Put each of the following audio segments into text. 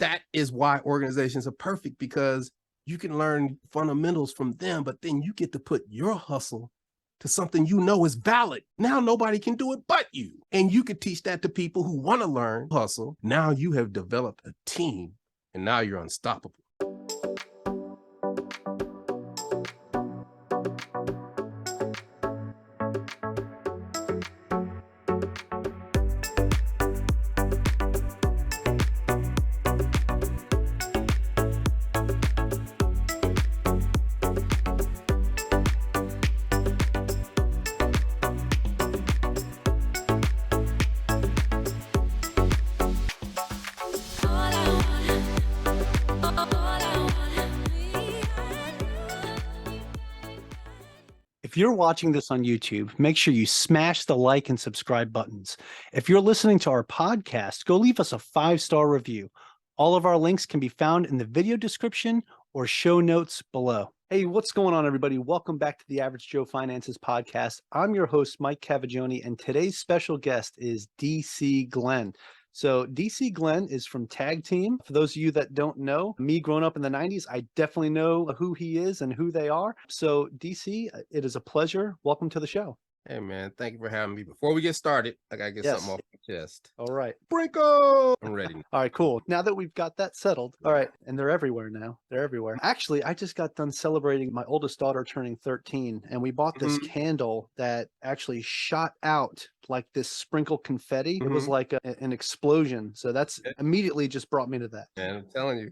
That is why organizations are perfect, because you can learn fundamentals from them, but then you get to put your hustle to something you know is valid. Now nobody can do it but you. And you can teach that to people who want to learn hustle. Now you have developed a team, and now you're unstoppable. If you're watching this on YouTube, make sure you smash the like and subscribe buttons. If you're listening to our podcast, go leave us a 5-star review. All of our links can be found in the video description or show notes below. Hey, what's going on, everybody? Welcome back to the Average Joe Finances podcast. I'm your host, Mike Cavaggioni, and today's special guest is DC Glenn. So DC Glenn is from Tag Team. For those of you that don't know, me growing up in the 90s, I definitely know who he is and who they are. So DC, it is a pleasure. Welcome to the show. Hey, man, thank you for having me. Before we get started, I got to get something off my chest. All right. Sprinkle! I'm ready. All right, cool. Now that we've got that settled. All right. And they're everywhere now. They're everywhere. Actually, I just got done celebrating my oldest daughter turning 13, and we bought this candle that actually shot out like this sprinkle confetti. It was like an explosion. So that's immediately just brought me to that. Man, I'm telling you.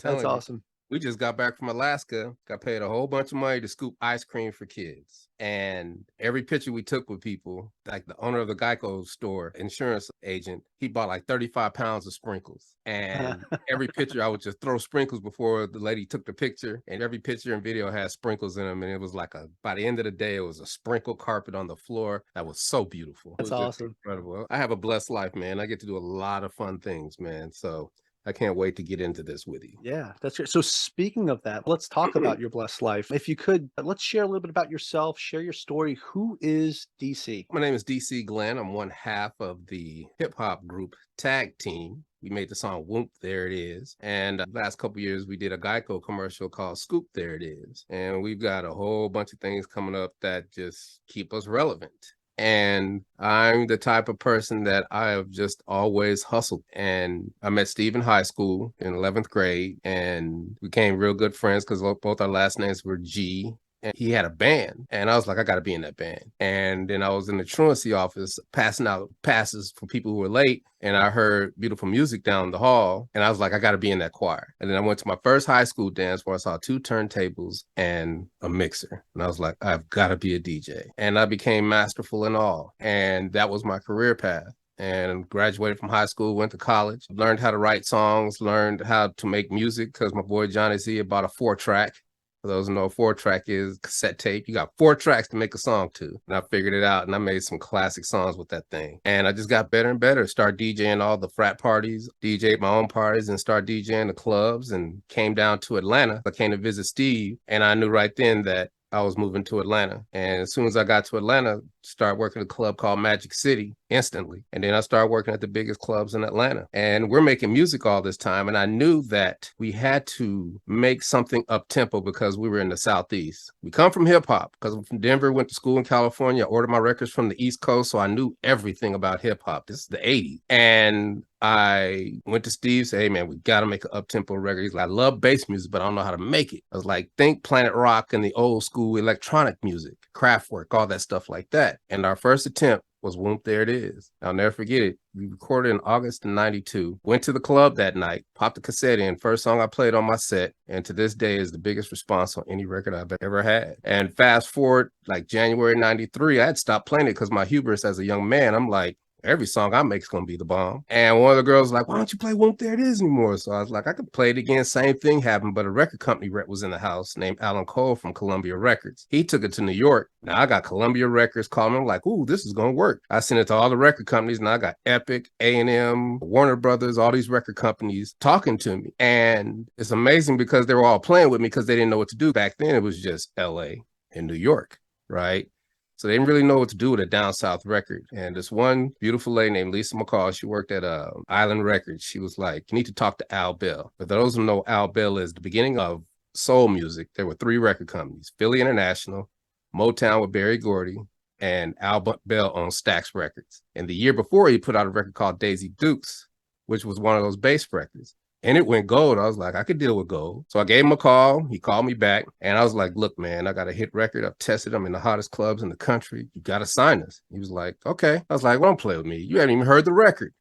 That's awesome. We just got back from Alaska, got paid a whole bunch of money to scoop ice cream for kids. And every picture we took with people, like the owner of the Geico store, insurance agent, he bought like 35 pounds of sprinkles. And every picture I would just throw sprinkles before the lady took the picture. And every picture and video had sprinkles in them. And it was like by the end of the day, it was a sprinkle carpet on the floor. That was so beautiful. That's awesome. Incredible. I have a blessed life, man. I get to do a lot of fun things, man. So I can't wait to get into this with you. Yeah, that's great. So speaking of that, let's talk about your blessed life. If you could, let's share a little bit about yourself, share your story. Who is DC? My name is DC Glenn. I'm one half of the hip hop group Tag Team. We made the song Whoomp, There It Is. And last couple of years, we did a Geico commercial called Scoop, There It Is. And we've got a whole bunch of things coming up that just keep us relevant. And I'm the type of person that I have just always hustled. And I met Steve in high school in 11th grade and became real good friends because both our last names were G. And he had a band. And I was like, I got to be in that band. And then I was in the truancy office passing out passes for people who were late. And I heard beautiful music down the hall. And I was like, I got to be in that choir. And then I went to my first high school dance where I saw 2 turntables and a mixer. And I was like, I've got to be a DJ. And I became masterful in all. And that was my career path. And graduated from high school, went to college, learned how to write songs, learned how to make music because my boy Johnny Z had bought a 4-track. For those who know, 4-track is cassette tape. You got 4 tracks to make a song to. And I figured it out and I made some classic songs with that thing. And I just got better and better. Started DJing all the frat parties, DJed my own parties and started DJing the clubs and came down to Atlanta. I came to visit Steve and I knew right then that I was moving to Atlanta. And as soon as I got to Atlanta, started working at a club called Magic City instantly. And then I started working at the biggest clubs in Atlanta. And we're making music all this time. And I knew that we had to make something up-tempo because we were in the Southeast. We come from hip hop because I'm from Denver, went to school in California, ordered my records from the East Coast. So I knew everything about hip hop. This is the 80s. And I went to Steve, said, hey, man, we got to make an up-tempo record. He's like, I love bass music, but I don't know how to make it. I was like, think Planet Rock and the old school electronic music, Kraftwerk, all that stuff like that. And our first attempt was Whoomp, There It Is. I'll never forget it. We recorded in August of 92. Went to the club that night, popped the cassette in. First song I played on my set. And to this day is the biggest response on any record I've ever had. And fast forward, like January 93, I had stopped playing it because my hubris as a young man, I'm like, every song I make is going to be the bomb. And one of the girls was like, why don't you play Whoomp, There It Is anymore? So I was like, I could play it again. Same thing happened, but a record company rep was in the house named Alan Cole from Columbia Records. He took it to New York. Now I got Columbia Records calling me like, ooh, this is going to work. I sent it to all the record companies. Now I got Epic, A&M, Warner Brothers, all these record companies talking to me. And it's amazing because they were all playing with me because they didn't know what to do. Back then it was just LA and New York, right? So they didn't really know what to do with a down south record. And this one beautiful lady named Lisa McCall, she worked at Island Records. She was like, you need to talk to Al Bell. For those who know, Al Bell is the beginning of soul music. There were 3 record companies: Philly International, Motown with Berry Gordy, and Al Bell on Stax Records. And the year before, he put out a record called Daisy Dukes, which was one of those bass records. And it went gold. I was like, I could deal with gold. So I gave him a call. He called me back. And I was like, look, man, I got a hit record. I've tested them in the hottest clubs in the country. You got to sign us. He was like, okay. I was like, well, don't play with me. You haven't even heard the record.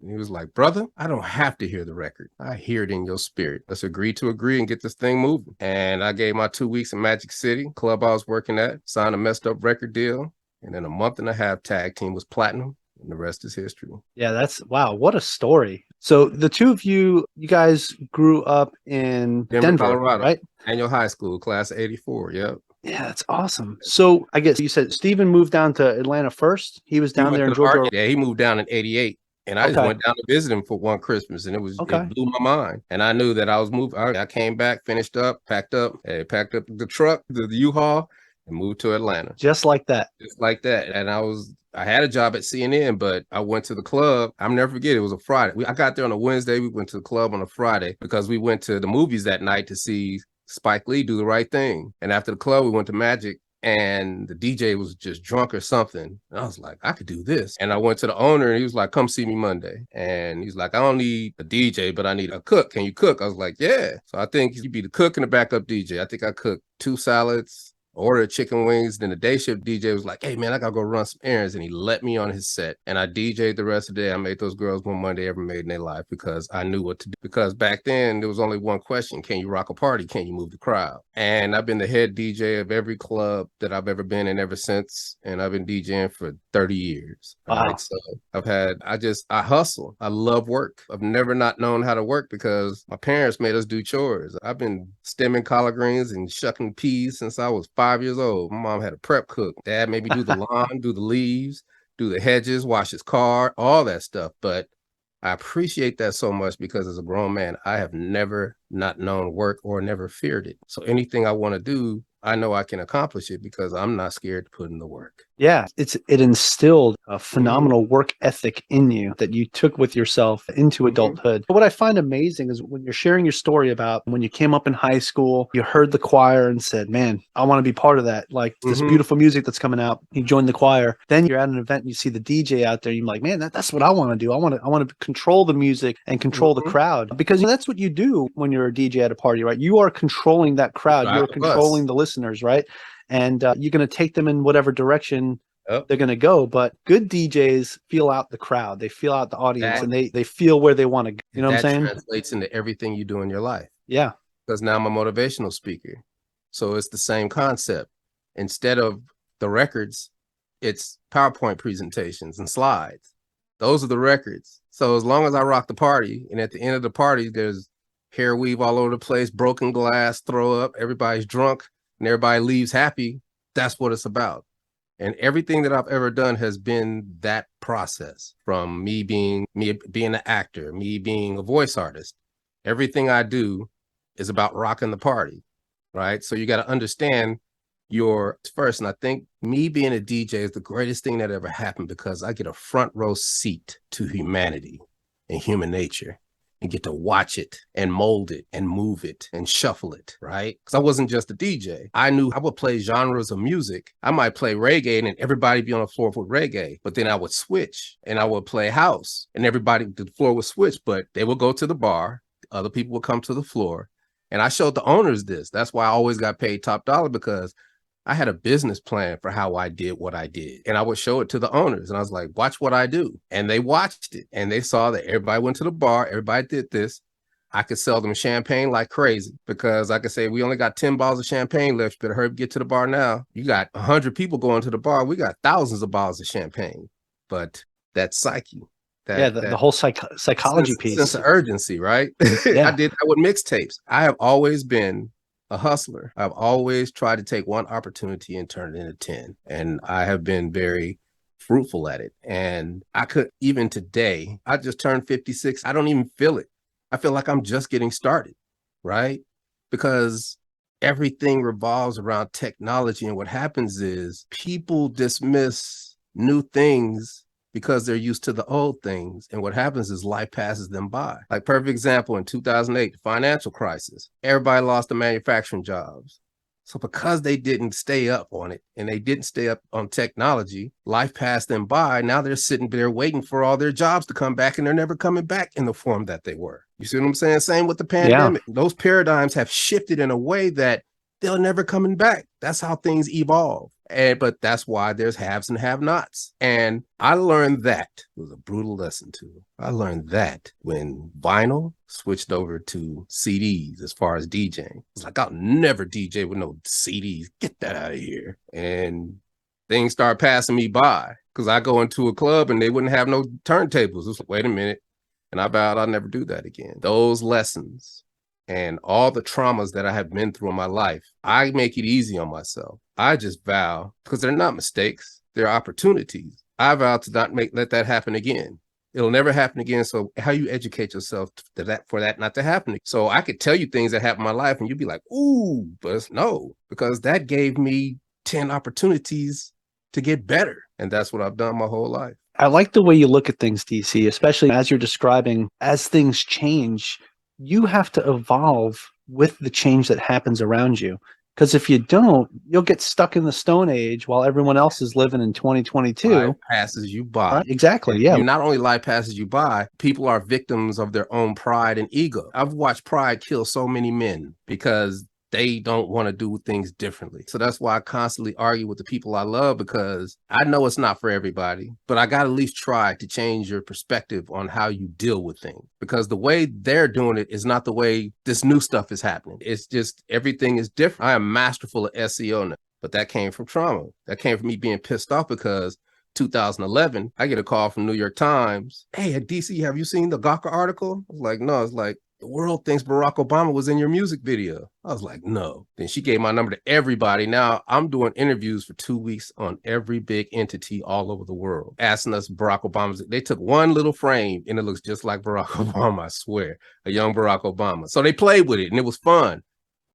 And he was like, brother, I don't have to hear the record. I hear it in your spirit. Let's agree to agree and get this thing moving. And I gave my 2 weeks in Magic City, club I was working at, signed a messed up record deal. And in a month and a half, Tag Team was platinum. And the rest is history. Yeah, that's wow. What a story. So the two of you guys grew up in Denver, Colorado, right? Annual High School, class of 84. Yep. Yeah, that's awesome. So I guess you said Steven moved down to Atlanta first. He was down there in Georgia. Yeah, he moved down in 88. And I just went down to visit him for one Christmas, and it blew my mind. And I knew that I was moving. I came back, finished up, packed up the truck, the U-Haul, and moved to Atlanta. Just like that. Just like that. And I had a job at CNN, but I went to the club. I'll never forget. It was a Friday. I got there on a Wednesday. We went to the club on a Friday because we went to the movies that night to see Spike Lee do The Right Thing. And after the club, we went to Magic, and the DJ was just drunk or something. And I was like, I could do this. And I went to the owner, and he was like, come see me Monday. And he's like, I don't need a DJ, but I need a cook. Can you cook? I was like, yeah. So I think you'd be the cook and the backup DJ. I think I cooked 2 salads, ordered chicken wings. Then the day shift DJ was like, hey man, I gotta go run some errands. And he let me on his set. And I DJ'd the rest of the day. I made those girls more money they ever made in their life because I knew what to do. Because back then there was only one question: can you rock a party? Can you move the crowd? And I've been the head DJ of every club that I've ever been in ever since. And I've been DJing for 30 years. Wow. Right? So I hustle. I love work. I've never not known how to work because my parents made us do chores. I've been stemming collard greens and shucking peas since I was 5 years old. My mom had a prep cook. Dad made me do the lawn, do the leaves, do the hedges, wash his car, all that stuff. But I appreciate that so much because as a grown man, I have never not known work or never feared it. So anything I want to do, I know I can accomplish it because I'm not scared to put in the work. Yeah, it instilled a phenomenal work ethic in you that you took with yourself into adulthood. What I find amazing is when you're sharing your story about when you came up in high school, you heard the choir and said, man, I want to be part of that. Like this beautiful music that's coming out. You join the choir. Then you're at an event and you see the DJ out there. You're like, man, that's what I want to do. I want to control the music and control the crowd because that's what you do when you're a DJ at a party, right? You are controlling that crowd. You're controlling the listeners, right? And you're going to take them in whatever direction they're going to go. But good DJs feel out the crowd. They feel out the audience and they feel where they want to go. You know what I'm saying? That translates into everything you do in your life. Yeah. Because now I'm a motivational speaker. So it's the same concept. Instead of the records, it's PowerPoint presentations and slides. Those are the records. So as long as I rock the party, and at the end of the party, there's hair weave all over the place, broken glass, throw up, everybody's drunk, and everybody leaves happy, that's what it's about. And everything that I've ever done has been that process, from me being an actor, me being a voice artist. Everything I do is about rocking the party, right? So you got to understand your first. And I think me being a DJ is the greatest thing that ever happened because I get a front row seat to humanity and human nature. And get to watch it and mold it and move it and shuffle it, right? Because I wasn't just a DJ. I knew I would play genres of music. I might play reggae and everybody be on the floor with reggae, but then I would switch and I would play house and the floor would switch, but they would go to the bar. Other people would come to the floor. And I showed the owners this. That's why I always got paid top dollar because I had a business plan for how I did what I did. And I would show it to the owners. And I was like, watch what I do. And they watched it. And they saw that everybody went to the bar. Everybody did this. I could sell them champagne like crazy because I could say, we only got 10 bottles of champagne left. You better hurry get to the bar now. You got 100 people going to the bar. We got thousands of bottles of champagne. But that psyche. The whole psychology piece. Sense of urgency, right? Yeah. I did that with mixtapes. I have always been a hustler. I've always tried to take one opportunity and turn it into 10. And I have been very fruitful at it. And I could, even today, I just turned 56. I don't even feel it. I feel like I'm just getting started, right? Because everything revolves around technology. And what happens is people dismiss new things because they're used to the old things. And what happens is life passes them by. Like perfect example, in 2008, the financial crisis, everybody lost their manufacturing jobs. So because they didn't stay up on it and they didn't stay up on technology, life passed them by. Now they're sitting there waiting for all their jobs to come back, and they're never coming back in the form that they were. You see what I'm saying? Same with the pandemic. Yeah. Those paradigms have shifted in a way that they're never coming back. That's how things evolve. But that's why there's haves and have-nots. And I learned that. It was a brutal lesson too. I learned that when vinyl switched over to CDs as far as DJing. It's like, I'll never DJ with no CDs. Get that out of here. And things start passing me by because I go into a club and they wouldn't have no turntables. It's like, wait a minute. And I vowed I'll never do that again. Those lessons and all the traumas that I have been through in my life, I make it easy on myself. I just vow, because they're not mistakes, they're opportunities. I vow to not let that happen again. It'll never happen again. So how you educate yourself for that not to happen? So I could tell you things that happened in my life and you'd be like, ooh, but it's no, because that gave me 10 opportunities to get better. And that's what I've done my whole life. I like the way you look at things, DC, especially as you're describing, as things change, you have to evolve with the change that happens around you. Because if you don't, you'll get stuck in the Stone Age while everyone else is living in 2022. Life passes you by. Right? Exactly. And yeah. Not only life passes you by, people are victims of their own pride and ego. I've watched pride kill so many men because they don't want to do things differently. So that's why I constantly argue with the people I love, because I know it's not for everybody, but I got to at least try to change your perspective on how you deal with things, because the way they're doing it is not the way this new stuff is happening. It's just everything is different. I am masterful at SEO now, but that came from trauma. That came from me being pissed off because 2011, I get a call from New York Times. Hey, at DC, have you seen the Gawker article? I was like, no. It's like, the world thinks Barack Obama was in your music video. I was like, no. Then she gave my number to everybody. Now I'm doing interviews for 2 weeks on every big entity all over the world, asking us Barack Obama's. They took one little frame and it looks just like Barack Obama, I swear, a young Barack Obama. So they played with it and it was fun.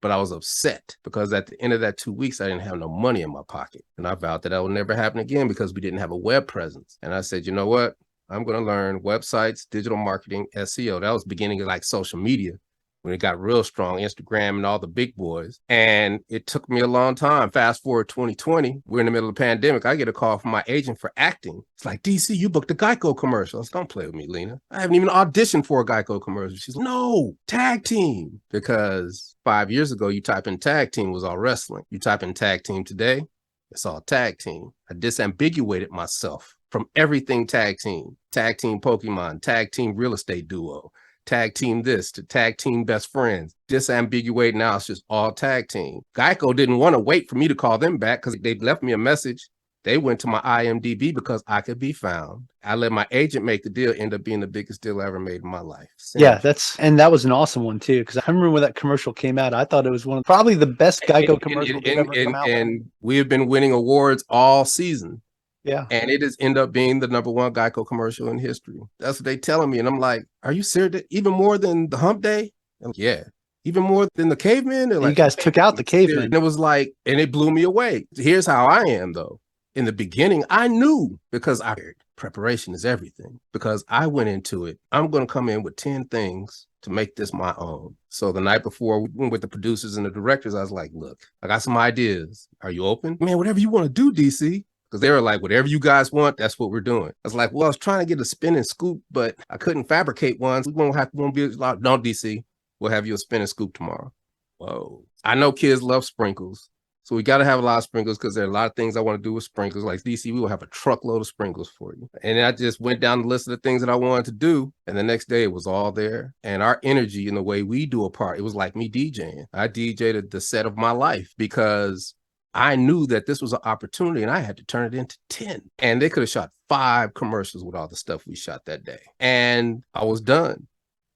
But I was upset because at the end of that 2 weeks, I didn't have no money in my pocket. And I vowed that that would never happen again because we didn't have a web presence. And I said, you know what? I'm going to learn websites, digital marketing, SEO. That was beginning of like social media when it got real strong, Instagram and all the big boys. And it took me a long time. Fast forward 2020, we're in the middle of the pandemic. I get a call from my agent for acting. It's like, DC, you booked a Geico commercial. I was, don't play with me, Lena. I haven't even auditioned for a Geico commercial. She's like, no, tag team. Because 5 years ago, you type in tag team was all wrestling. You type in tag team today, it's all tag team. I disambiguated myself from everything tag team Pokemon, tag team real estate duo, tag team this to tag team best friends. Disambiguate now, it's just all tag team. Geico didn't want to wait for me to call them back because they left me a message. They went to my IMDb because I could be found. I let my agent make the deal, end up being the biggest deal I ever made in my life. Yeah, that was an awesome one too, because I remember when that commercial came out, I thought it was one of probably the best Geico commercials ever come out. And we have been winning awards all season. Yeah. And it has ended up being the #1 Geico commercial in history. That's what they telling me. And I'm like, are you serious? Even more than the Hump Day? Like, yeah. Even more than the Caveman? They're like, you guys took out the Caveman. And it was like, and it blew me away. Here's how I am though. In the beginning, I knew, because I heard preparation is everything, because I went into it. I'm going to come in with 10 things to make this my own. So the night before we went with the producers and the directors, I was like, look, I got some ideas. Are you open? Man, whatever you want to do, DC. Because they were like, whatever you guys want, that's what we're doing. I was like, well, I was trying to get a spin and scoop, but I couldn't fabricate one. So we won't be a lot. No, DC, we'll have you a spin and scoop tomorrow. Whoa. I know kids love sprinkles. So we got to have a lot of sprinkles because there are a lot of things I want to do with sprinkles. Like DC, we will have a truckload of sprinkles for you. And I just went down the list of the things that I wanted to do. And the next day it was all there. And our energy and the way we do a part, it was like me DJing. I DJed the set of my life because I knew that this was an opportunity and I had to turn it into 10. And they could have shot 5 commercials with all the stuff we shot that day. And I was done.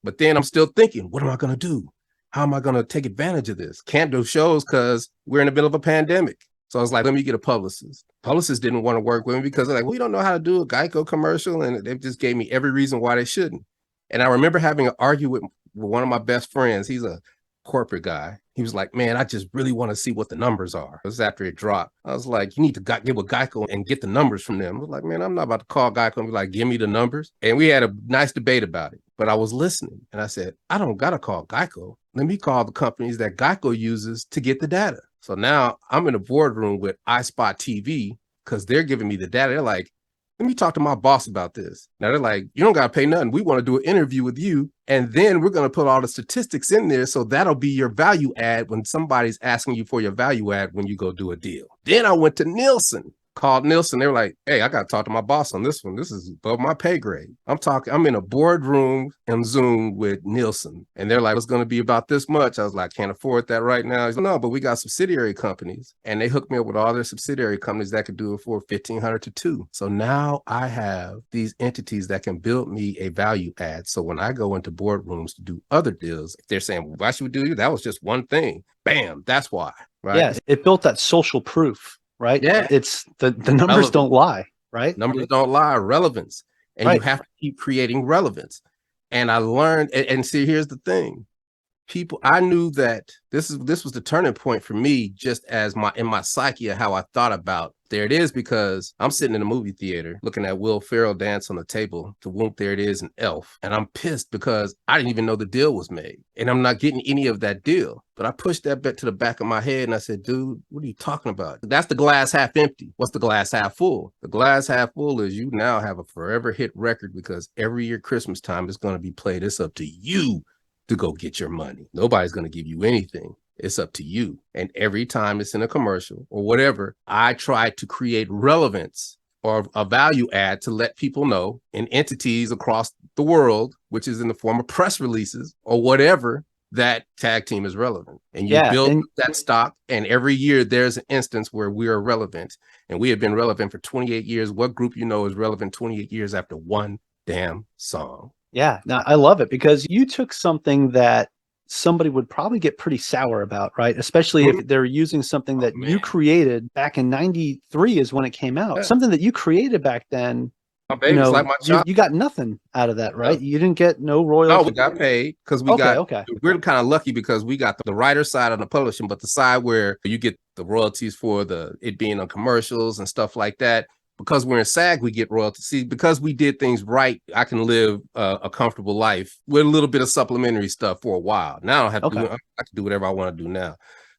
But then I'm still thinking, what am I going to do? How am I going to take advantage of this? Can't do shows because we're in the middle of a pandemic. So I was like, let me get a publicist. Publicists didn't want to work with me because they're like, we don't know how to do a Geico commercial. And they just gave me every reason why they shouldn't. And I remember having an argument with one of my best friends. He's a corporate guy. He was like, man, I just really want to see what the numbers are. It was after it dropped. I was like, you need to get with Geico and get the numbers from them. I was like, man, I'm not about to call Geico and be like, give me the numbers. And we had a nice debate about it. But I was listening and I said, I don't got to call Geico. Let me call the companies that Geico uses to get the data. So now I'm in a boardroom with iSpot TV because they're giving me the data. They're like, let me talk to my boss about this. Now they're like, you don't got to pay nothing. We want to do an interview with you. And then we're going to put all the statistics in there. So that'll be your value add when somebody's asking you for your value add when you go do a deal. Then I went to Nielsen, called Nielsen. They were like, hey, I got to talk to my boss on this one. This is above my pay grade. I'm in a boardroom and Zoom with Nielsen. And they're like, it's going to be about this much. I was like, can't afford that right now. He's like, no, but we got subsidiary companies. And they hooked me up with all their subsidiary companies that could do it for $1,500 to $2,000. So now I have these entities that can build me a value add. So when I go into boardrooms to do other deals, if they're saying, well, why should we do you? That was just one thing. Bam, that's why. Right. Yeah, it built that social proof. Right. Yeah. It's the numbers don't lie. Right. Numbers don't lie. Relevance. And you have to keep creating relevance. And I learned, and see, here's the thing. I knew that this was the turning point for me, just as in my psyche of how I thought about there it is, because I'm sitting in a movie theater looking at Will Ferrell dance on the table to Whoomp, There It Is, and Elf. And I'm pissed because I didn't even know the deal was made. And I'm not getting any of that deal. But I pushed that bet to the back of my head and I said, dude, what are you talking about? That's the glass half empty. What's the glass half full? The glass half full is you now have a forever hit record because every year Christmas time is going to be played. It's up to you to go get your money. Nobody's going to give you anything. It's up to you. And every time it's in a commercial or whatever, I try to create relevance or a value add to let people know in entities across the world, which is in the form of press releases or whatever, that tag team is relevant. And you build that stock. And every year there's an instance where we are relevant. And we have been relevant for 28 years. What group you know is relevant 28 years after one damn song? Yeah, no, I love it because you took something that somebody would probably get pretty sour about, right? Especially if they're using something that you created back in '93 is when it came out. Yeah. Something that you created back then. My baby's like my child. You got nothing out of that, right? You didn't get no royalty. No, we got paid because we we're kind of lucky because we got the writer side on the publishing, but the side where you get the royalties for it being on commercials and stuff like that. Because we're in SAG, we get royalties. See, because we did things right, I can live a comfortable life with a little bit of supplementary stuff for a while. Now I don't have to do it. I can do whatever I want to do now.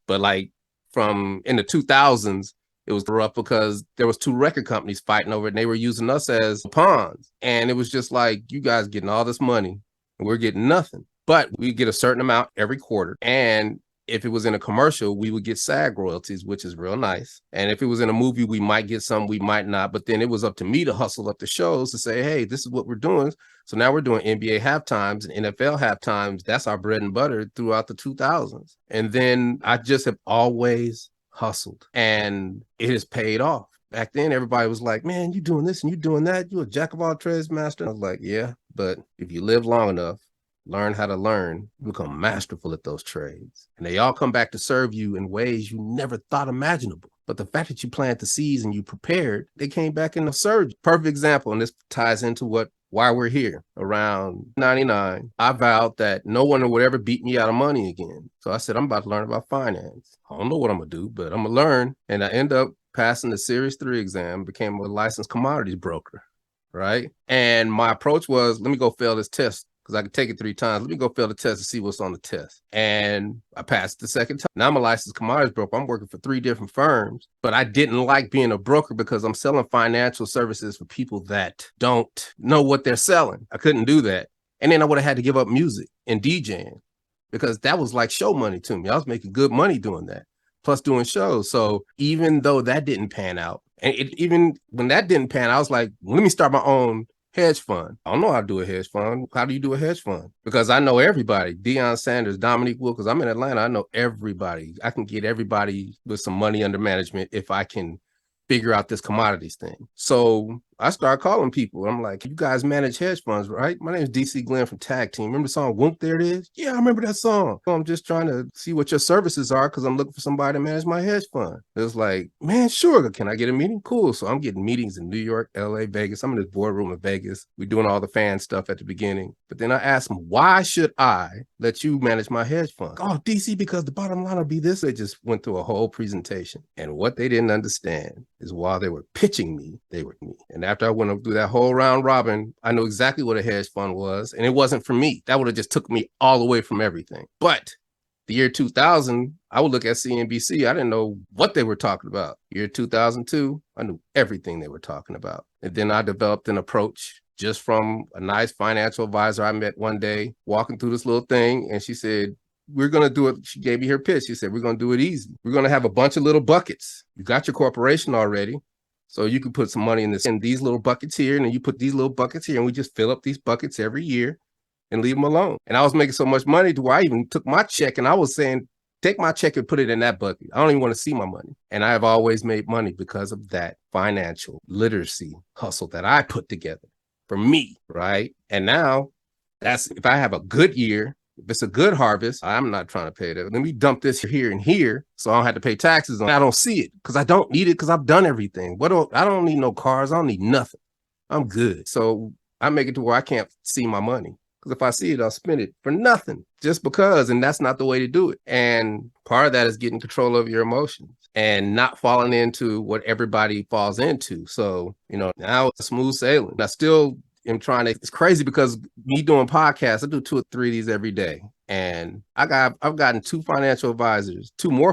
But like from in the 2000s, it was rough because there was two record companies fighting over it and they were using us as pawns. And it was just like, you guys getting all this money and we're getting nothing. But we get a certain amount every quarter. And if it was in a commercial, we would get SAG royalties, which is real nice. And if it was in a movie, we might get some, we might not. But then it was up to me to hustle up the shows to say, hey, this is what we're doing. So now we're doing NBA halftimes and NFL halftimes. That's our bread and butter throughout the 2000s. And then I just have always hustled and it has paid off. Back then, everybody was like, man, you doing this and you doing that. You a jack of all trades master. I was like, yeah, but if you live long enough, learn how to learn, you become masterful at those trades. And they all come back to serve you in ways you never thought imaginable. But the fact that you planted the seeds and you prepared, they came back and served. Perfect example, and this ties into why we're here. Around 99, I vowed that no one would ever beat me out of money again. So I said, I'm about to learn about finance. I don't know what I'm going to do, but I'm going to learn. And I end up passing the Series 3 exam, became a licensed commodities broker, right? And my approach was, let me go fail this test. Because I could take it 3 times. Let me go fail the test and see what's on the test. And I passed the second time. Now I'm a licensed commodities broker. I'm working for 3 different firms. But I didn't like being a broker because I'm selling financial services for people that don't know what they're selling. I couldn't do that. And then I would have had to give up music and DJing because that was like show money to me. I was making good money doing that, plus doing shows. So even though that didn't pan out, and even when that didn't pan out, I was like, let me start my own hedge fund. I don't know how to do a hedge fund. How do you do a hedge fund? Because I know everybody. Deion Sanders, Dominique Will, because I'm in Atlanta. I know everybody. I can get everybody with some money under management if I can figure out this commodities thing. So I started calling people. I'm like, you guys manage hedge funds, right? My name is DC Glenn from Tag Team. Remember the song Whoomp, There It Is? Yeah, I remember that song. So I'm just trying to see what your services are because I'm looking for somebody to manage my hedge fund. It was like, man, sure. Can I get a meeting? Cool. So I'm getting meetings in New York, LA, Vegas. I'm in this boardroom in Vegas. We're doing all the fan stuff at the beginning. But then I asked them, why should I let you manage my hedge fund? Oh, DC, because the bottom line will be this. They just went through a whole presentation. And what they didn't understand is while they were pitching me, they were me. And after I went through that whole round robin, I knew exactly what a hedge fund was. And it wasn't for me. That would have just took me all away from everything. But the year 2000, I would look at CNBC. I didn't know what they were talking about. Year 2002, I knew everything they were talking about. And then I developed an approach just from a nice financial advisor I met one day walking through this little thing. And she said, we're going to do it. She gave me her pitch. She said, we're going to do it easy. We're going to have a bunch of little buckets. You got your corporation already. So you can put some money in these little buckets here, and then you put these little buckets here, and we just fill up these buckets every year and leave them alone. And I was making so much money to where I even took my check and I was saying, take my check and put it in that bucket. I don't even want to see my money. And I have always made money because of that financial literacy hustle that I put together for me, right? And now that's, if I have a good year, if it's a good harvest, I'm not trying to pay that. Let me dump this here and here so I don't have to pay taxes on it. I don't see it because I don't need it because I've done everything. I don't need no cars. I don't need nothing. I'm good. So I make it to where I can't see my money. Because if I see it, I'll spend it for nothing just because, and that's not the way to do it. And part of that is getting control of your emotions and not falling into what everybody falls into. So, now it's smooth sailing. I still am trying to, it's crazy because me doing podcasts, I do 2 or 3 of these every day. And I've gotten 2 more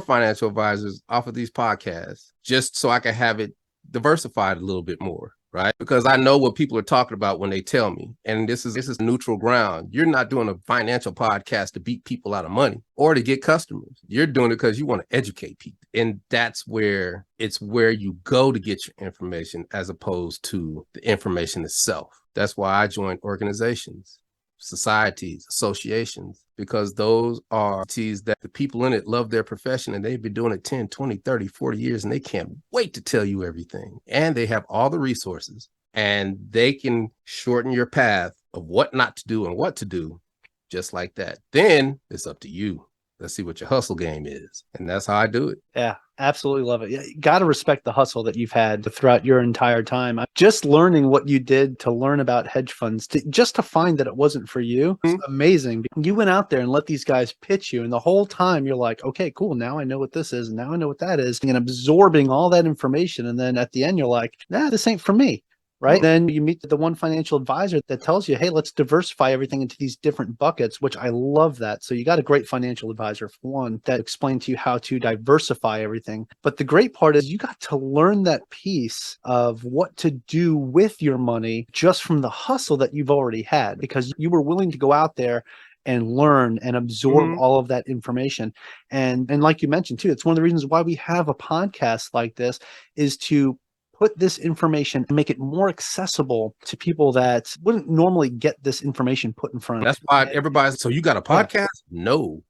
financial advisors off of these podcasts just so I can have it diversified a little bit more. Right? Because I know what people are talking about when they tell me, and this is neutral ground. You're not doing a financial podcast to beat people out of money or to get customers. You're doing it because you want to educate people. And that's where you go to get your information as opposed to the information itself. That's why I joined organizations, societies, associations, because those are entities that the people in it love their profession and they've been doing it 10, 20, 30, 40 years and they can't wait to tell you everything. And they have all the resources and they can shorten your path of what not to do and what to do just like that. Then it's up to you. Let's see what your hustle game is. And that's how I do it. Yeah, absolutely love it. Yeah, you got to respect the hustle that you've had throughout your entire time. Just learning what you did to learn about hedge funds, just to find that it wasn't for you, it's amazing. You went out there and let these guys pitch you. And the whole time you're like, okay, cool. Now I know what this is. And now I know what that is. And absorbing all that information. And then at the end, you're like, nah, this ain't for me. Right. Then you meet the one financial advisor that tells you, hey, let's diversify everything into these different buckets, which I love that. So you got a great financial advisor, for one, that explained to you how to diversify everything. But the great part is you got to learn that piece of what to do with your money just from the hustle that you've already had, because you were willing to go out there and learn and absorb all of that information. And like you mentioned, too, it's one of the reasons why we have a podcast like this is to put this information and make it more accessible to people that wouldn't normally get this information put in front of them. That's why everybody's, so you got a podcast? Yeah. No,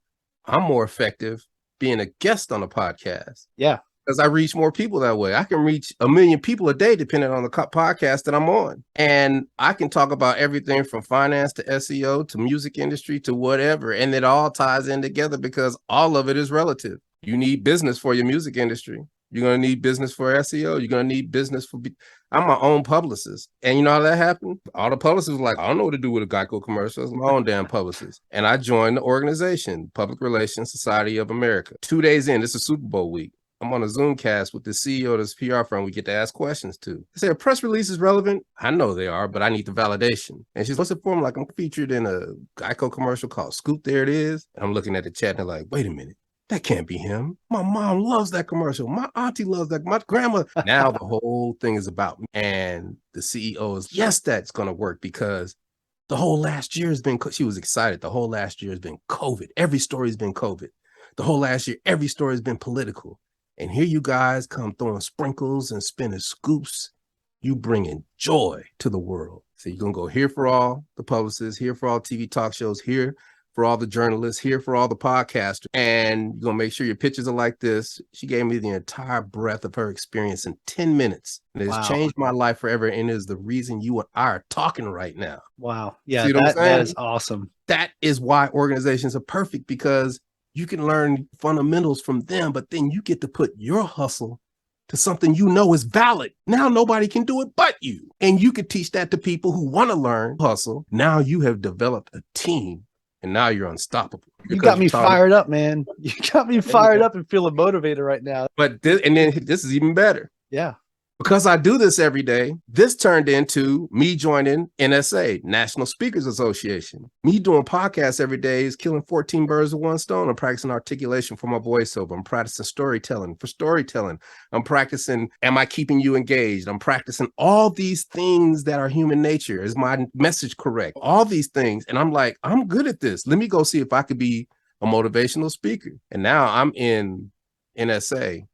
I'm more effective being a guest on a podcast. Yeah. Because I reach more people that way. I can reach 1 million people a day, depending on the podcast that I'm on. And I can talk about everything from finance to SEO to music industry to whatever. And it all ties in together because all of it is relative. You need business for your music industry. You're going to need business for SEO. You're going to need business for... I'm my own publicist. And you know how that happened? All the publicists were like, I don't know what to do with a Geico commercial. It's my own damn publicist. And I joined the organization, Public Relations Society of America. 2 days in, this is Super Bowl week. I'm on a Zoom cast with the CEO of this PR firm we get to ask questions to. They say, a press release is relevant? I know they are, but I need the validation. And she's, what's it for? I'm like, I'm featured in a Geico commercial called Scoop, There It Is. And I'm looking at the chat and they're like, wait a minute. That can't be him. My mom loves that commercial. My auntie loves that. My grandma. Now the whole thing is about me. And the CEO is, yes, that's going to work because the whole last year has been, she was excited. The whole last year has been COVID. Every story has been COVID. The whole last year, every story has been political. And here you guys come throwing sprinkles and spinning scoops. You bringing joy to the world. So you're going to go here for all the publicists, here for all TV talk shows, here for all the journalists, here for all the podcasters, and you're going to make sure your pictures are like this. She gave me the entire breadth of her experience in 10 minutes. And it's changed my life forever, and is the reason you and I are talking right now. Wow. Yeah, See what I'm saying? that is awesome. That is why organizations are perfect, because you can learn fundamentals from them, but then you get to put your hustle to something you know is valid. Now nobody can do it but you. And you can teach that to people who want to learn hustle. Now you have developed a team, and now you're unstoppable. You got me fired up, man. You got me fired up and feeling motivated right now. But this is even better. Yeah. Because I do this every day, this turned into me joining NSA, National Speakers Association. Me doing podcasts every day is killing 14 birds with one stone. I'm practicing articulation for my voiceover. I'm practicing storytelling for storytelling. I'm practicing, am I keeping you engaged? I'm practicing all these things that are human nature. Is my message correct? All these things. And I'm like, I'm good at this. Let me go see if I could be a motivational speaker. And now I'm in NSA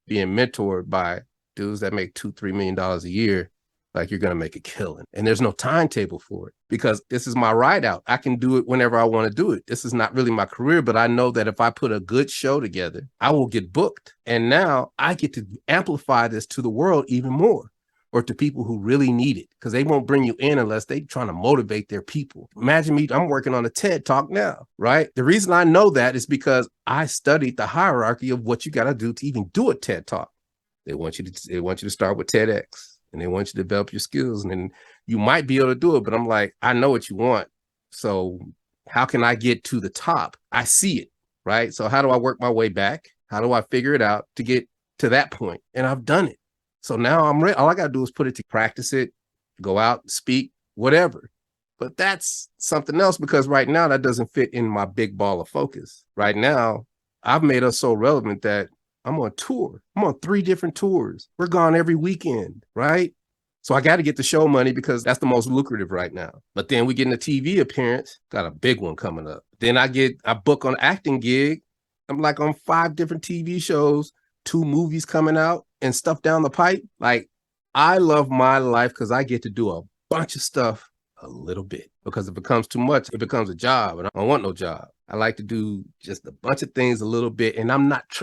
being mentored by dudes that make $2-3 million a year. Like, you're going to make a killing. And there's no timetable for it, because this is my ride out. I can do it whenever I want to do it. This is not really my career, but I know that if I put a good show together, I will get booked. And now I get to amplify this to the world even more, or to people who really need it, because they won't bring you in unless they're trying to motivate their people. Imagine me, I'm working on a TED Talk now, right? The reason I know that is because I studied the hierarchy of what you got to do to even do a TED Talk. They want you to start with TEDx, and they want you to develop your skills, and then you might be able to do it. But I'm like, I know what you want. So how can I get to the top? I see it, right? So how do I work my way back? How do I figure it out to get to that point? And I've done it. So now I'm ready. All I got to do is put it to practice it, go out, speak, whatever. But that's something else, because right now that doesn't fit in my big ball of focus. Right now, I've made us so relevant that I'm on tour. I'm on 3 different tours. We're gone every weekend, right? So I got to get the show money, because that's the most lucrative right now. But then we get in a TV appearance, got a big one coming up. Then I book on acting gig. I'm like on 5 different TV shows, 2 movies coming out, and stuff down the pipe. Like, I love my life because I get to do a bunch of stuff a little bit, because if it becomes too much, it becomes a job, and I don't want no job. I like to do just a bunch of things a little bit, and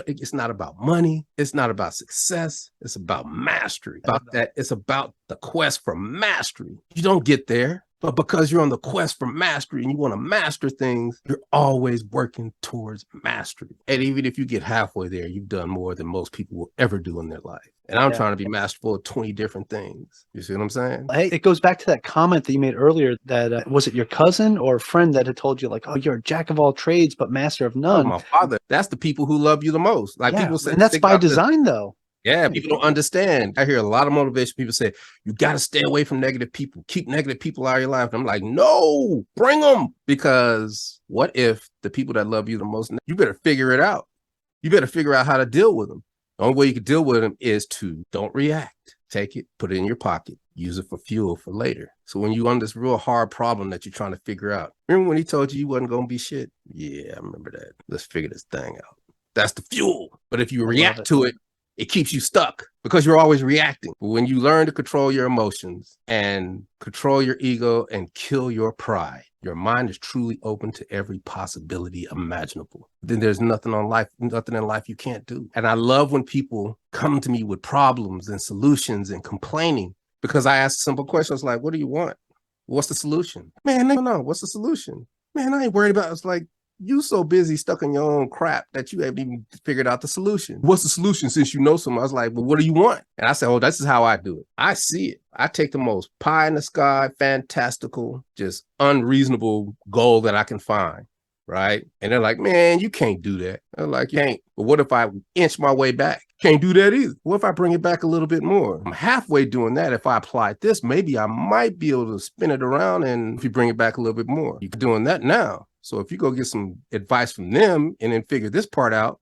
it's not about money. It's not about success. It's about mastery. It's about the quest for mastery. You don't get there, but because you're on the quest for mastery and you want to master things, you're always working towards mastery. And even if you get halfway there, you've done more than most people will ever do in their life. And I'm trying to be masterful of 20 different things. You see what I'm saying? Hey, it goes back to that comment that you made earlier that, was it your cousin or a friend that had told you, like, oh, you're a jack of all trades, but master of none? Oh, my father. That's the people who love you the most. Like, people say, and that's by design, though. Yeah, people don't understand. I hear a lot of motivation. People say, you got to stay away from negative people. Keep negative people out of your life. And I'm like, no, bring them. Because what if the people that love you the most, you better figure it out. You better figure out how to deal with them. The only way you can deal with them is to don't react. Take it, put it in your pocket, use it for fuel for later. So when you're on this real hard problem that you're trying to figure out, remember when he told you wasn't going to be shit? Yeah, I remember that. Let's figure this thing out. That's the fuel. But if you react to it, it keeps you stuck, because you're always reacting. But when you learn to control your emotions and control your ego and kill your pride, your mind is truly open to every possibility imaginable. Then there's nothing in life you can't do. And I love when people come to me with problems and solutions and complaining, because I ask simple questions like, what do you want? What's the solution? Man, no, what's the solution? Man, I ain't worried about it. It's like, you so busy stuck in your own crap that you haven't even figured out the solution. What's the solution since you know something? I was like, well, what do you want? And I said, oh, this is how I do it. I see it. I take the most pie in the sky, fantastical, just unreasonable goal that I can find, right? And they're like, man, you can't do that. I'm like, you ain't. But what if I inch my way back? Can't do that either. What if I bring it back a little bit more? I'm halfway doing that. If I applied this, maybe I might be able to spin it around, and if you bring it back a little bit more, you're doing that now. So if you go get some advice from them and then figure this part out,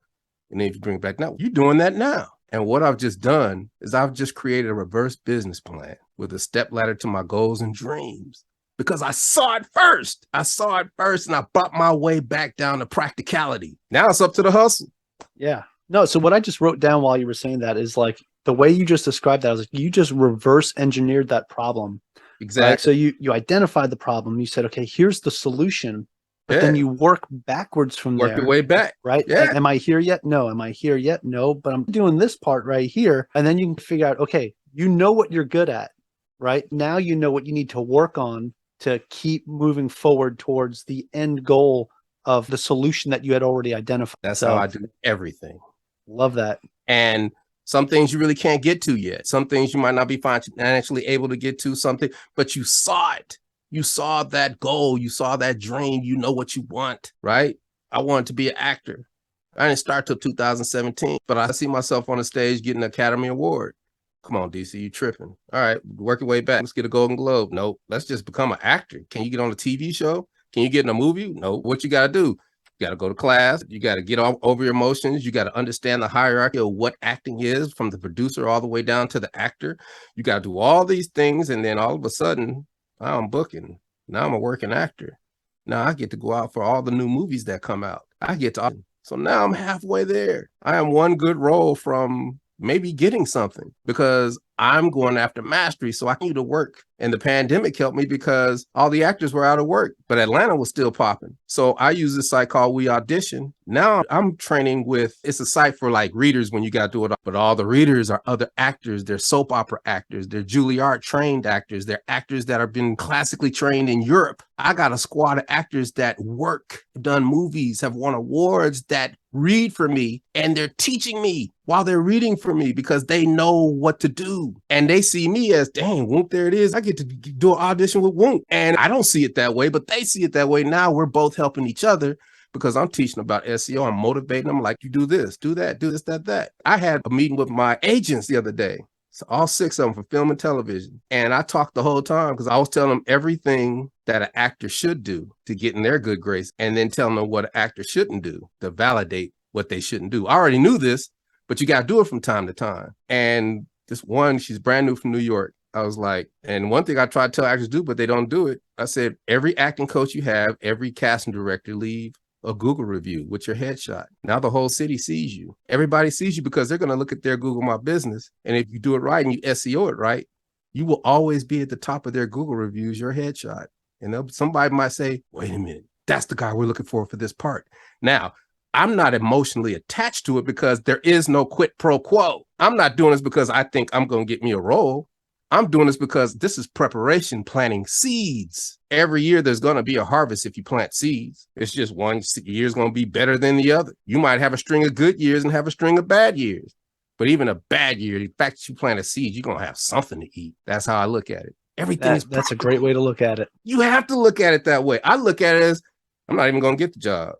and then if you bring it back now, you're doing that now. And what I've just done is I've just created a reverse business plan with a step ladder to my goals and dreams, because I saw it first. And I brought my way back down to practicality. Now it's up to the hustle. Yeah. No, so what I just wrote down while you were saying that is, like, the way you just described that, I was like, you just reverse engineered that problem. Exactly. Right? So you identified the problem. You said, okay, here's the solution. But then you work backwards from Work there. your way back. Right? Yeah. Am I here yet? No. Am I here yet? No. But I'm doing this part right here. And then you can figure out, okay, you know what you're good at, right? Now you know what you need to work on to keep moving forward towards the end goal of the solution that you had already identified. That's how I do everything. Love that. And some things you really can't get to yet. Some things you might not be financially able to get to something, but you saw it. You saw that goal. You saw that dream. You know what you want, right? I wanted to be an actor. I didn't start till 2017, but I see myself on the stage getting an Academy Award. Come on, DC, you tripping. All right, work your way back. Let's get a Golden Globe. Nope, let's just become an actor. Can you get on a TV show? Can you get in a movie? No. What you got to do? You got to go to class. You got to get over your emotions. You got to understand the hierarchy of what acting is, from the producer all the way down to the actor. You got to do all these things. And then all of a sudden, I'm booking. Now I'm a working actor. Now I get to go out for all the new movies that come out. I get to. So now I'm halfway there. I am one good role from maybe getting something, because I'm going after mastery. So I need to work. And the pandemic helped me because all the actors were out of work, but Atlanta was still popping. So I use this site called We Audition. Now I'm training with, it's a site for like readers when you got to do it, but all the readers are other actors. They're soap opera actors. They're Juilliard trained actors. They're actors that have been classically trained in Europe. I got a squad of actors that work, done movies, have won awards, that read for me, and they're teaching me while they're reading for me because they know what to do. And they see me as, dang, Whoomp, there it is. I get to do an audition with Whoomp. And I don't see it that way, but they see it that way. Now we're both helping each other because I'm teaching about SEO. I'm motivating them like, you do this, do that, do this, that. I had a meeting with my agents the other day. So all 6 of them for film and television. And I talked the whole time because I was telling them everything that an actor should do to get in their good grace, and then telling them what an actor shouldn't do to validate what they shouldn't do. I already knew this, but you got to do it from time to time. And this one, she's brand new from New York. I was like, and one thing I try to tell actors do, but they don't do it. I said, every acting coach you have, every casting director, leave a Google review with your headshot. Now the whole city sees you. Everybody sees you because they're going to look at their Google My Business. And if you do it right and you SEO it right, you will always be at the top of their Google reviews, your headshot. And somebody might say, wait a minute, that's the guy we're looking for this part. Now, I'm not emotionally attached to it because there is no quid pro quo. I'm not doing this because I think I'm going to get me a role. I'm doing this because this is preparation, planting seeds. Every year there's going to be a harvest if you plant seeds. It's just one year is going to be better than the other. You might have a string of good years and have a string of bad years. But even a bad year, the fact that you plant a seed, you're going to have something to eat. That's how I look at it. Everything is that's a great way to look at it. You have to look at it that way. I look at it as, I'm not even going to get the job.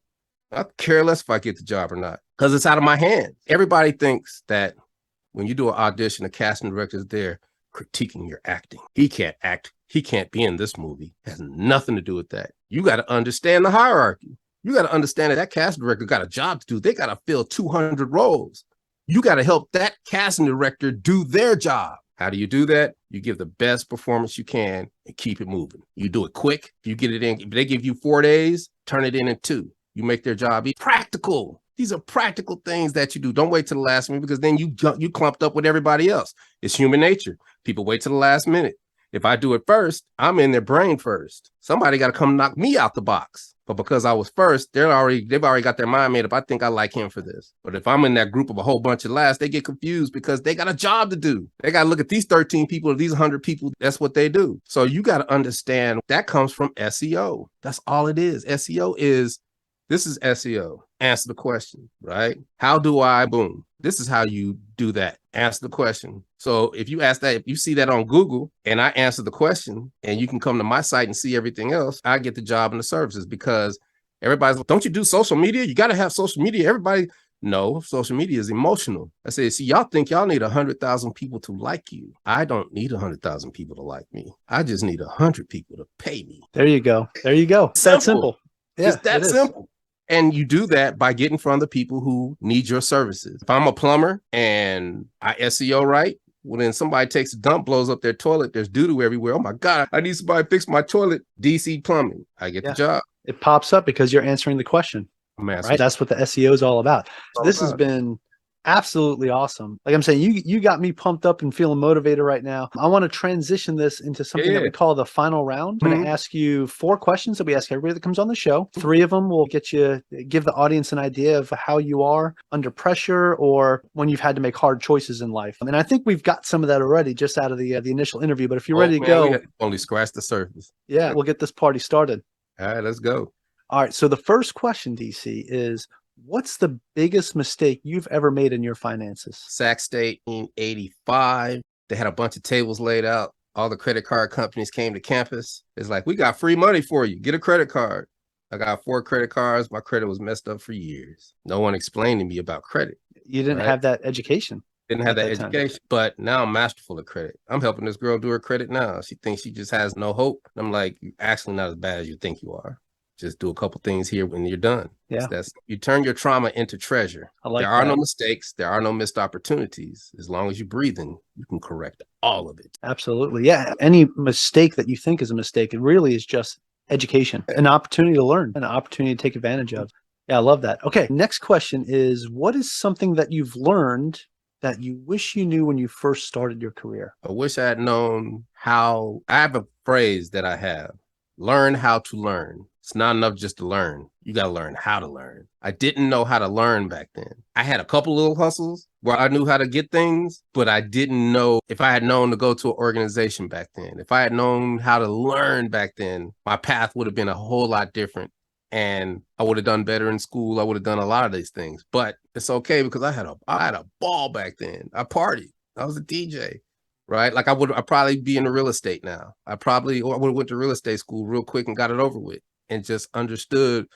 I care less if I get the job or not because it's out of my hands. Everybody thinks that when you do an audition, the casting director is there critiquing your acting. He can't act. He can't be in this movie. It has nothing to do with that. You got to understand the hierarchy. You got to understand that casting director got a job to do. They got to fill 200 roles. You got to help that casting director do their job. How do you do that? You give the best performance you can and keep it moving. You do it quick. You get it in. If they give you 4 days, turn it in 2. You make their job practical. These are practical things that you do. Don't wait till the last minute because then you clumped up with everybody else. It's human nature. People wait till the last minute. If I do it first, I'm in their brain first. Somebody got to come knock me out the box. But because I was first, they've already got their mind made up. I think I like him for this. But if I'm in that group of a whole bunch of last, they get confused because they got a job to do. They got to look at these 13 people or these 100 people. That's what they do. So you got to understand that comes from SEO. That's all it is. This is SEO. Answer the question, right? How do I boom? This is how you do that. Answer the question. So if you ask that, if you see that on Google and I answer the question and you can come to my site and see everything else, I get the job and the services because everybody's like, don't you do social media? You got to have social media. Everybody, no, social media is emotional. I say, see, y'all think y'all need 100,000 people to like you. I don't need 100,000 people to like me. I just need 100 people to pay me. There you go. There you go. It's that simple. Yeah, it's that simple. And you do that by getting in front of the people who need your services. If I'm a plumber and I SEO right, well, then somebody takes a dump, blows up their toilet. There's doo-doo everywhere. Oh, my God, I need somebody to fix my toilet. DC Plumbing. I get the job. It pops up because you're answering the question. Right? That's what the SEO is all about. So this has been Absolutely awesome. Like I'm saying, you got me pumped up and feeling motivated right now. I want to transition this into something that we call the final round. I'm going to ask you 4 questions that we ask everybody that comes on the show. 3 of them will give the audience an idea of how you are under pressure or when you've had to make hard choices in life. And I think we've got some of that already just out of the initial interview. But if you're ready to go, we only scratched the surface. Yeah, we'll get this party started. All right, let's go. All right. So the first question, DC, is what's the biggest mistake you've ever made in your finances? Sac State in 85. They had a bunch of tables laid out. All the credit card companies came to campus. It's like, we got free money for you. Get a credit card. I got 4 credit cards. My credit was messed up for years. No one explained to me about credit. You didn't have that education. Didn't have that education, but now I'm masterful of credit. I'm helping this girl do her credit now. She thinks she just has no hope. I'm like, you're actually not as bad as you think you are. Just do a couple things here when you're done. Yeah. You turn your trauma into treasure. There are no mistakes. There are no missed opportunities. As long as you're breathing, you can correct all of it. Absolutely. Yeah. Any mistake that you think is a mistake, it really is just education, an opportunity to learn, an opportunity to take advantage of. Yeah, I love that. Okay. Next question is, what is something that you've learned that you wish you knew when you first started your career? I wish I had known how. I have a phrase that I have: learn how to learn. It's not enough just to learn. You got to learn how to learn. I didn't know how to learn back then. I had a couple little hustles where I knew how to get things, but I didn't know. If I had known to go to an organization back then, if I had known how to learn back then, my path would have been a whole lot different. And I would have done better in school. I would have done a lot of these things, but it's okay because I had a ball back then. I partied. I was a DJ, right? Like I'd probably be in the real estate now. I would have went to real estate school real quick and got it over with and just understood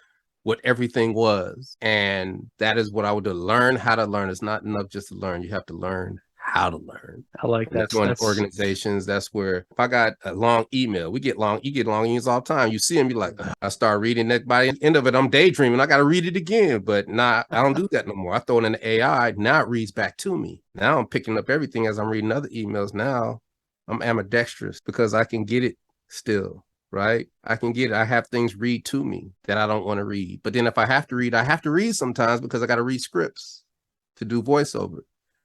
what everything was. And that is what I would do. Learn how to learn. It's not enough just to learn. You have to learn how to learn. I like that. That's one organizations. That's where if I got a long email, you get long emails all the time. You see them, you're like, I start reading that. By the end of it, I'm daydreaming. I got to read it again. But I don't do that no more. I throw it in the AI. Now it reads back to me. Now I'm picking up everything as I'm reading other emails. Now I'm ambidextrous because I can get it still. Right? I can get it. I have things read to me that I don't want to read. But then if I have to read, I have to read sometimes because I got to read scripts to do voiceover.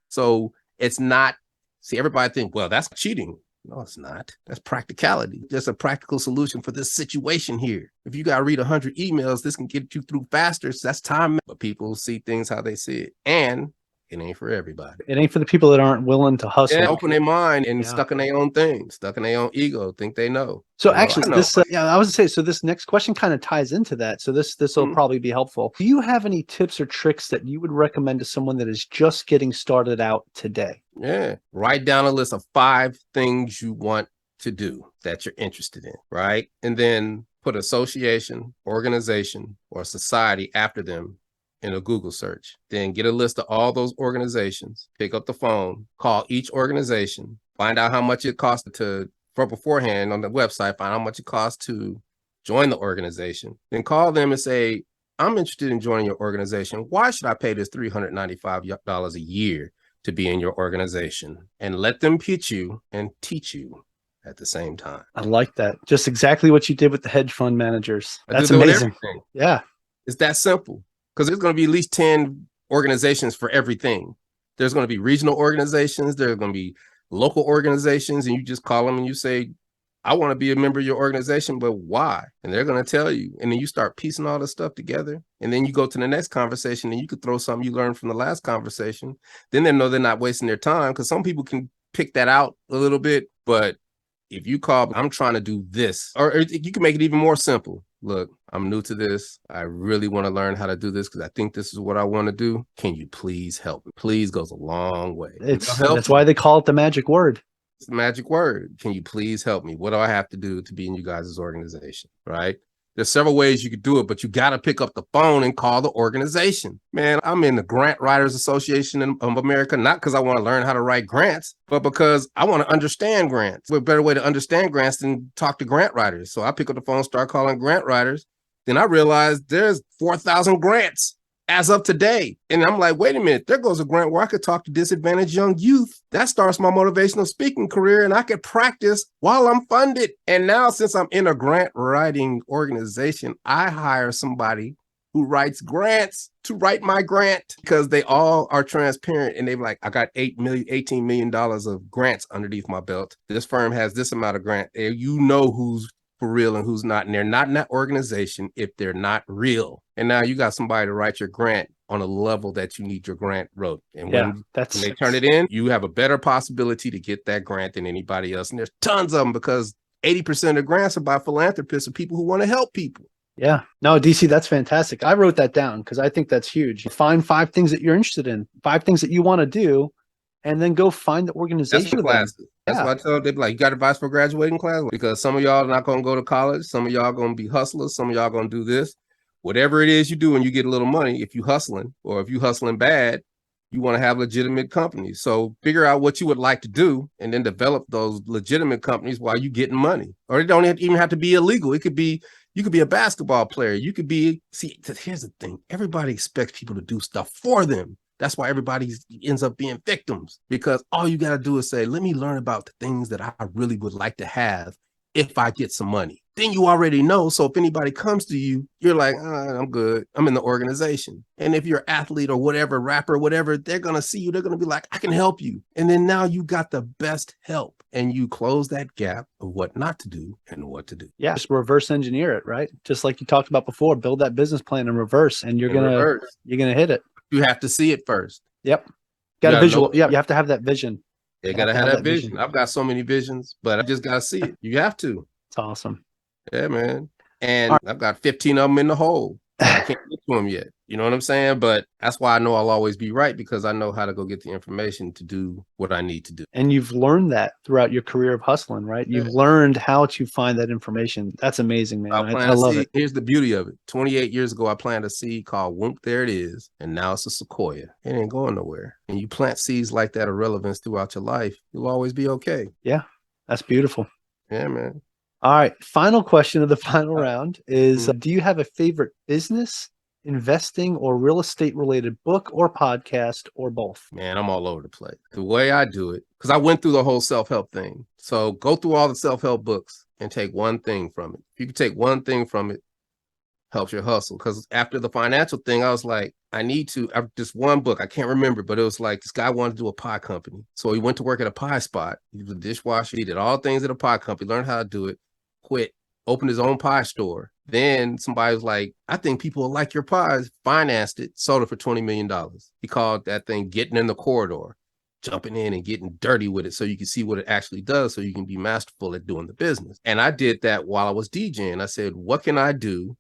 So it's not, see, everybody think, well, that's cheating. No, it's not. That's practicality. Just a practical solution for this situation here. If you got to read 100 emails, this can get you through faster. So that's time. But people see things how they see it. And it ain't for everybody. It ain't for the people that aren't willing to hustle. Yeah, open their mind and stuck in their own thing, stuck in their own ego, think they know. So actually, I was going to say, so this next question kind of ties into that. So this will probably be helpful. Do you have any tips or tricks that you would recommend to someone that is just getting started out today? Yeah. Write down a list of 5 things you want to do that you're interested in, right? And then put association, organization, or society after them in a Google search. Then get a list of all those organizations, pick up the phone, call each organization, find out how much it costs for beforehand on the website, find out how much it costs to join the organization. Then call them and say, I'm interested in joining your organization. Why should I pay this $395 a year to be in your organization? And let them pitch you and teach you at the same time. I like that. Just exactly what you did with the hedge fund managers. That's amazing. Yeah. It's that simple. Because there's going to be at least 10 organizations for everything. There's going to be regional organizations. There's going to be local organizations. And you just call them and you say, I want to be a member of your organization, but why? And they're going to tell you. And then you start piecing all this stuff together. And then you go to the next conversation and you could throw something you learned from the last conversation. Then they know they're not wasting their time because some people can pick that out a little bit. But if you call, I'm trying to do this, or you can make it even more simple. Look, I'm new to this. I really want to learn how to do this because I think this is what I want to do. Can you please help me? Please goes a long way. That's why they call it the magic word. It's the magic word. Can you please help me? What do I have to do to be in you guys' organization? Right? There's several ways you could do it, but you got to pick up the phone and call the organization. Man, I'm in the Grant Writers Association of America, not because I want to learn how to write grants, but because I want to understand grants. What better way to understand grants than talk to grant writers? So I pick up the phone, start calling grant writers. Then I realized there's 4,000 grants as of today. And I'm like, wait a minute, there goes a grant where I could talk to disadvantaged young youth. That starts my motivational speaking career and I could practice while I'm funded. And now since I'm in a grant writing organization, I hire somebody who writes grants to write my grant because they all are transparent and they're like, I got $18 million of grants underneath my belt. This firm has this amount of grant. And you know who's for real and who's not. And they're not in that organization if they're not real. And now you got somebody to write your grant on a level that you need your grant wrote. And when they turn it in, you have a better possibility to get that grant than anybody else. And there's tons of them because 80% of grants are by philanthropists or people who want to help people. Yeah. No, DC, that's fantastic. I wrote that down because I think that's huge. Find 5 things that you're interested in, 5 things that you want to do, and then go find the organization. That's what I tell them. They be like, you got advice for graduating class? Because some of y'all are not going to go to college. Some of y'all are going to be hustlers. Some of y'all are going to do this. Whatever it is you do when you get a little money, if you hustling or if you hustling bad, you want to have legitimate companies. So figure out what you would like to do and then develop those legitimate companies while you getting money. Or it don't even have to be illegal. It could be, you could be a basketball player. You could be, see, here's the thing. Everybody expects people to do stuff for them. That's why everybody ends up being victims, because all you got to do is say, let me learn about the things that I really would like to have if I get some money. Then you already know. So if anybody comes to you, you're like, I'm good. I'm in the organization. And if you're an athlete or whatever, rapper, whatever, they're going to see you. They're going to be like, I can help you. And then now you got the best help and you close that gap of what not to do and what to do. Yeah. Just reverse engineer it, right? Just like you talked about before, build that business plan in reverse and you're going to hit it. You have to see it first. Yep. Got a visual. Yeah. You have to have that vision. You got to have that vision. I've got so many visions, but I just got to see it. You have to. It's awesome. Yeah, man. And I've got 15 of them in the hole. I can't get to them yet. You know what I'm saying? But that's why I know I'll always be right, because I know how to go get the information to do what I need to do. And you've learned that throughout your career of hustling, right? You've learned how to find that information. That's amazing, man. I love it. Here's the beauty of it. 28 years ago, I planted a seed called Whoomp. There it is. And now it's a sequoia. It ain't going nowhere. And you plant seeds like that of relevance throughout your life, you'll always be okay. Yeah, that's beautiful. Yeah, man. All right. Final question of the final round is, do you have a favorite business, investing, or real estate related book or podcast, or both? Man, I'm all over the place. The way I do it, because I went through the whole self-help thing. So go through all the self-help books and take one thing from it. If you can take one thing from it, helps your hustle. Because after the financial thing, I was like, just one book, I can't remember, but it was like, this guy wanted to do a pie company. So he went to work at a pie spot. He was a dishwasher. He did all things at a pie company, learned how to do it, quit, opened his own pie store. Then somebody was like, I think people will like your pies, financed it, sold it for $20 million. He called that thing getting in the corridor, jumping in and getting dirty with it so you can see what it actually does so you can be masterful at doing the business. And I did that while I was DJing. I said, what can I do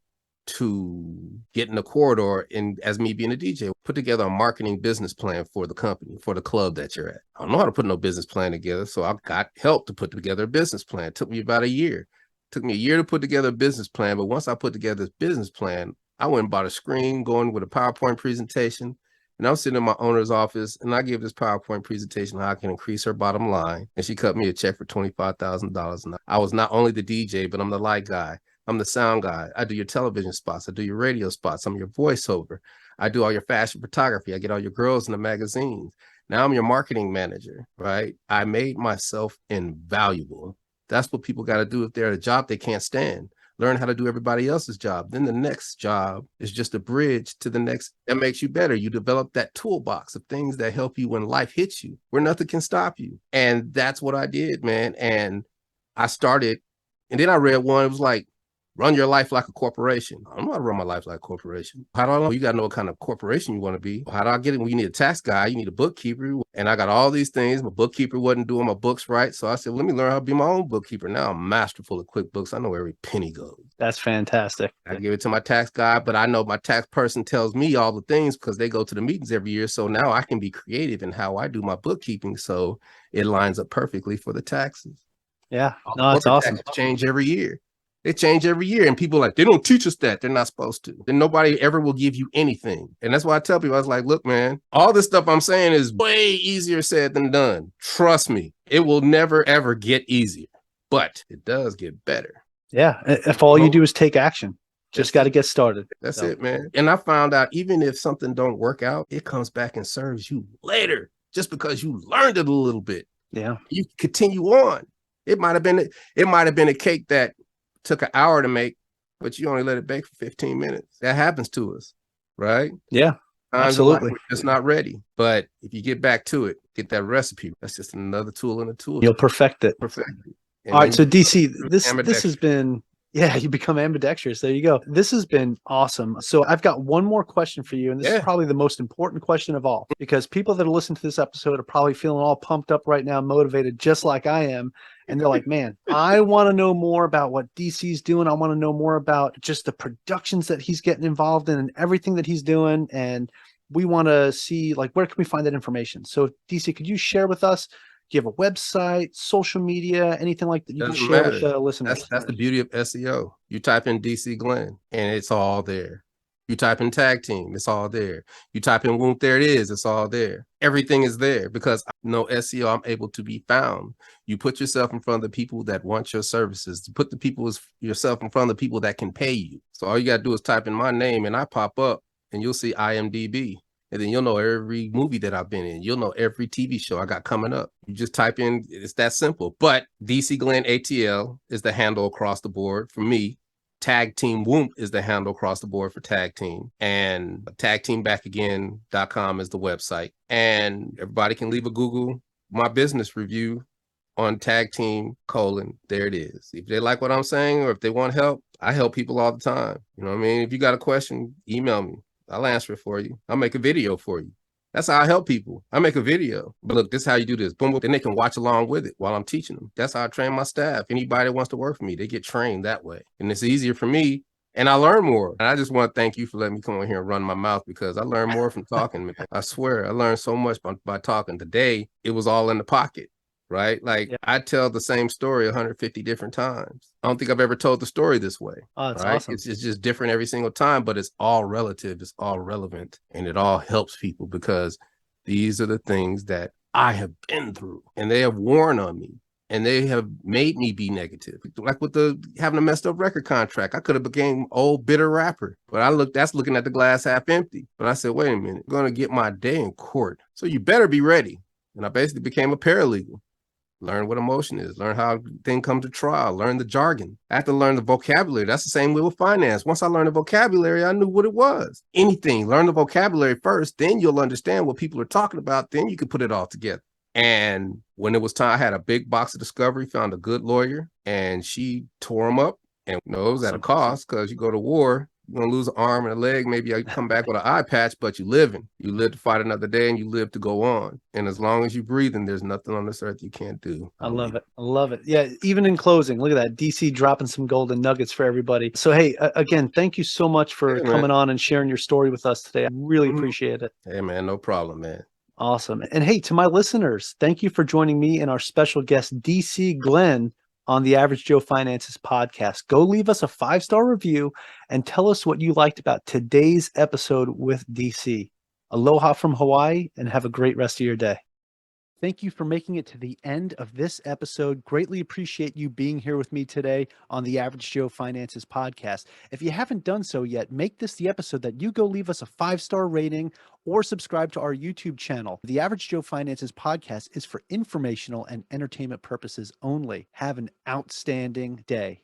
to get in the corridor? And as me being a DJ, put together a marketing business plan for the company, for the club that you're at. I don't know how to put no business plan together, so I got help to put together a business plan. It took me about a year. It took me a year to put together a business plan, but once I put together this business plan, I went and bought a screen, going with a PowerPoint presentation, and I was sitting in my owner's office, and I gave this PowerPoint presentation how I can increase her bottom line, and she cut me a check for $25,000. And I was not only the DJ, but I'm the light guy. I'm the sound guy. I do your television spots. I do your radio spots. I'm your voiceover. I do all your fashion photography. I get all your girls in the magazines. Now I'm your marketing manager, right? I made myself invaluable. That's what people got to do if they're at a job they can't stand. Learn how to do everybody else's job. Then the next job is just a bridge to the next that makes you better. You develop that toolbox of things that help you when life hits you, where nothing can stop you. And that's what I did, man. And I started, and then I read one, it was like, run your life like a corporation. I don't know how to run my life like a corporation. How do I know? You got to know what kind of corporation you want to be. How do I get it? Well, you need a tax guy. You need a bookkeeper. And I got all these things. My bookkeeper wasn't doing my books right. So I said, well, let me learn how to be my own bookkeeper. Now I'm masterful at QuickBooks. I know where every penny goes. That's fantastic. I give it to my tax guy, but I know my tax person tells me all the things because they go to the meetings every year. So now I can be creative in how I do my bookkeeping. So it lines up perfectly for the taxes. Yeah. No, that's awesome. Change every year. They change every year, and people are like, they don't teach us that. They're not supposed to. Then nobody ever will give you anything. And that's why I tell people, I was like, look, man, all this stuff I'm saying is way easier said than done. Trust me, it will never, ever get easier, but it does get better. Yeah. If all you do is take action, just got to get started. That's it, man. And I found out even if something don't work out, it comes back and serves you later just because you learned it a little bit. Yeah. You continue on. It might have been a cake that took an hour to make, but you only let it bake for 15 minutes. That happens to us, right? Yeah, Times in life absolutely. we're just not ready. But if you get back to it, get that recipe, that's just another tool in the tool. You'll perfect it. Perfect it. All right, so DC, this has ambidextrous. been, yeah, you become ambidextrous. There you go. This has been awesome. So I've got one more question for you, and this is probably the most important question of all, because people that are listening to this episode are probably feeling all pumped up right now, motivated, just like I am. And they're like, man, I want to know more about what DC's doing. I want to know more about just the productions that he's getting involved in and everything that he's doing. And we want to see, like, where can we find that information? So DC, could you share with us? Do you have a website, social media, anything like that you can share with the listeners? That's the beauty of SEO. You type in DC Glenn and it's all there. You type in tag team, it's all there. You type in Whoomp, there it is, it's all there. Everything is there because I know SEO, I'm able to be found. You put yourself in front of the people that want your services. You put yourself in front of the people that can pay you. So all you got to do is type in my name and I pop up and you'll see IMDb. And then you'll know every movie that I've been in. You'll know every TV show I got coming up. You just type in, it's that simple. But DC Glenn ATL is the handle across the board for me. Tag Team Whoomp is the handle across the board for Tag Team. And tagteambackagain.com is the website. And everybody can leave a Google My Business review on Tag Team : there it is. If they like what I'm saying or if they want help, I help people all the time. You know what I mean? If you got a question, email me. I'll answer it for you. I'll make a video for you. That's how I help people. I make a video. But look, this is how you do this. Boom, boom. Then they can watch along with it while I'm teaching them. That's how I train my staff. Anybody that wants to work for me, they get trained that way. And it's easier for me. And I learn more. And I just want to thank you for letting me come on here and run my mouth because I learn more from talking. Man. I swear, I learned so much by talking. Today, it was all in the pocket. Right? Like I tell the same story 150 different times. I don't think I've ever told the story this way. Oh, that's right? awesome. It's just different every single time, but it's all relative. It's all relevant. And it all helps people because these are the things that I have been through and they have worn on me and they have made me be negative. Like with having a messed up record contract, I could have became old bitter rapper, but that's looking at the glass half empty. But I said, wait a minute, I'm going to get my day in court. So you better be ready. And I basically became a paralegal. Learn what emotion is, learn how things come to trial, learn the jargon. I have to learn the vocabulary. That's the same way with finance. Once I learned the vocabulary, I knew what it was. Anything, learn the vocabulary first, then you'll understand what people are talking about. Then you can put it all together. And when it was time, I had a big box of Discovery, found a good lawyer, and she tore them up. And it was at a cost because you go to war, you're going to lose an arm and a leg. Maybe you come back with an eye patch, but you living. You live to fight another day and you live to go on. And as long as you're breathing, there's nothing on this earth you can't do. I love it. I love it. Yeah. Even in closing, look at that. DC dropping some golden nuggets for everybody. So, hey, again, thank you so much for coming on and sharing your story with us today. I really appreciate it. Hey, man, no problem, man. Awesome. And hey, to my listeners, thank you for joining me and our special guest, DC Glenn, on the Average Joe Finances podcast. Go leave us a 5-star review and tell us what you liked about today's episode with DC. Aloha from Hawaii and have a great rest of your day. Thank you for making it to the end of this episode. Greatly appreciate you being here with me today on the Average Joe Finances podcast. If you haven't done so yet, make this the episode that you go leave us a 5-star rating or subscribe to our YouTube channel. The Average Joe Finances podcast is for informational and entertainment purposes only. Have an outstanding day.